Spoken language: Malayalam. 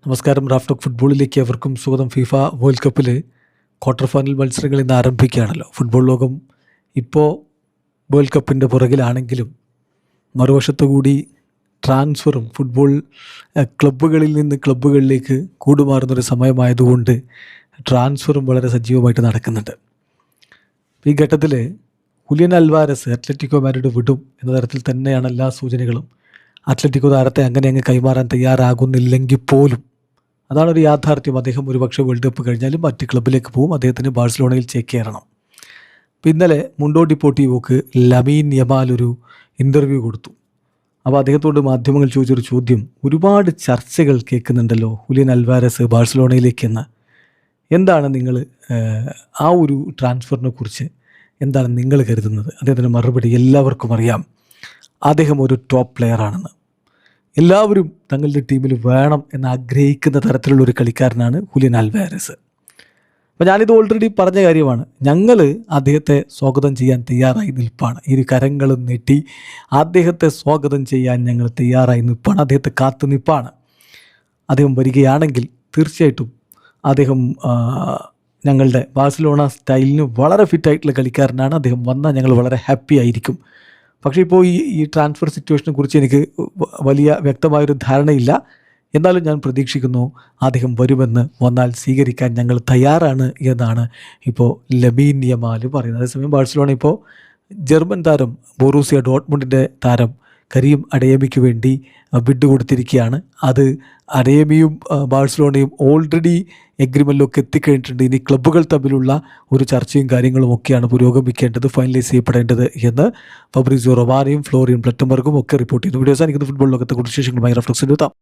നമസ്കാരം. റാഫ് ടോക്ക് ഫുട്ബോളിലേക്ക് അവർക്കും സ്വാഗതം. ഫിഫ വേൾഡ് കപ്പിൽ ക്വാർട്ടർ ഫൈനൽ മത്സരങ്ങൾ ഇന്ന് ആരംഭിക്കുകയാണല്ലോ. ഫുട്ബോൾ ലോകം ഇപ്പോൾ വേൾഡ് കപ്പിൻ്റെ പുറകിലാണെങ്കിലും മറുവശത്തു കൂടി ട്രാൻസ്ഫറും ഫുട്ബോൾ ക്ലബ്ബുകളിൽ നിന്ന് ക്ലബ്ബുകളിലേക്ക് കൂടുമാറുന്നൊരു സമയമായതുകൊണ്ട് ട്രാൻസ്ഫറും വളരെ സജീവമായിട്ട് നടക്കുന്നുണ്ട്. ഈ ഘട്ടത്തിൽ ഹുലിയൻ അൽവാരസ് അത്ലറ്റിക്കോ മാഡ്രിഡ് വിടും എന്ന തരത്തിൽ തന്നെയാണ് എല്ലാ സൂചനകളും. അത്ലറ്റിക്കോ താരത്തെ അങ്ങനെ കൈമാറാൻ തയ്യാറാകുന്നില്ലെങ്കിൽ പോലും അതാണ് ഒരു യാഥാർത്ഥ്യം. അദ്ദേഹം ഒരുപക്ഷെ വേൾഡ് കപ്പ് കഴിഞ്ഞാലും മറ്റ് ക്ലബ്ബിലേക്ക് പോകും. അദ്ദേഹത്തിന് ബാഴ്സലോണയിൽ ചേക്കേറണം. അപ്പോൾ ഇന്നലെ മുണ്ടോ ഡിപ്പോർട്ടീവോക്ക് ലമീൻ യമാൽ ഒരു ഇൻ്റർവ്യൂ കൊടുത്തു. അപ്പോൾ അദ്ദേഹത്തോട് മാധ്യമങ്ങൾ ചോദിച്ചൊരു ചോദ്യം, ഒരുപാട് ചർച്ചകൾ കേൾക്കുന്നുണ്ടല്ലോ ഹുലിയൻ അൽവാരസ് ബാഴ്സലോണയിലേക്കെന്ന്. എന്താണ് നിങ്ങൾ ആ ഒരു ട്രാൻസ്ഫറിനെ കുറിച്ച് എന്താണ് നിങ്ങൾ കരുതുന്നത്? അദ്ദേഹത്തിൻ്റെ മറുപടി എല്ലാവർക്കും അറിയാം. അദ്ദേഹം ഒരു ടോപ്പ് പ്ലെയറാണെന്ന്. എല്ലാവരും തങ്ങളുടെ ടീമിൽ വേണം എന്ന് ആഗ്രഹിക്കുന്ന തരത്തിലുള്ളൊരു കളിക്കാരനാണ് ഹുലിയൻ അൽവാരസ്. അപ്പോൾ ഞാനിത് ഓൾറെഡി പറഞ്ഞ കാര്യമാണ്. ഞങ്ങൾ അദ്ദേഹത്തെ സ്വാഗതം ചെയ്യാൻ തയ്യാറായി നിൽപ്പാണ്. ഇരു കരങ്ങളും നീട്ടി അദ്ദേഹത്തെ സ്വാഗതം ചെയ്യാൻ ഞങ്ങൾ തയ്യാറായി നിൽപ്പാണ്. അദ്ദേഹത്തെ കാത്തു നിൽപ്പാണ്. അദ്ദേഹം വരികയാണെങ്കിൽ തീർച്ചയായിട്ടും അദ്ദേഹം ഞങ്ങളുടെ ബാഴ്സലോണ സ്റ്റൈലിന് വളരെ ഫിറ്റായിട്ടുള്ള കളിക്കാരനാണ്. അദ്ദേഹം വന്നാൽ ഞങ്ങൾ വളരെ ഹാപ്പി ആയിരിക്കും. പക്ഷേ ഇപ്പോൾ ഈ ട്രാൻസ്ഫർ സിറ്റുവേഷനെ കുറിച്ച് എനിക്ക് വലിയ വ്യക്തമായൊരു ധാരണയില്ല. എന്നാലും ഞാൻ പ്രതീക്ഷിക്കുന്നു അദ്ദേഹം വരുമെന്ന്, വന്നാൽ സ്വീകരിക്കാൻ ഞങ്ങൾ തയ്യാറാണ് എന്നാണ് ഇപ്പോൾ ലമീൻ യമാൽ പറയുന്നത്. അതേസമയം ബാഴ്സലോണ ഇപ്പോൾ ജർമ്മൻ താരം ബോറൂസിയ ഡോട്ട്മുണ്ടിൻ്റെ താരം കരീം അഡേമിക്ക് വേണ്ടി ബിഡ് കൊടുത്തിരിക്കുകയാണ്. അത് അഡേമിയും ബാഴ്സലോണയും ഓൾറെഡി എഗ്രിമെൻറ്റിലൊക്കെ എത്തിക്കഴിഞ്ഞിട്ടുണ്ട്. ഇനി ക്ലബ്ബുകൾ തമ്മിലുള്ള ഒരു ചർച്ചയും കാര്യങ്ങളും ഒക്കെയാണ് പുരോഗമിക്കേണ്ടത്, ഫൈനലൈസ് ചെയ്യപ്പെടേണ്ടത് എന്ന് ഫബ്രിസിയോ റൊമാനോയും ഫ്ലോറിയൻ പ്ലറ്റൻബർഗും ഒക്കെ റിപ്പോർട്ട് ചെയ്യുന്നു. വീഡിയോസ് എനിക്ക് ഫുട്ബോൾ ലോകത്തെ കുറിച്ച് വിശേഷങ്ങളുമായി റഫ്ലക്സ് എഴുതാം.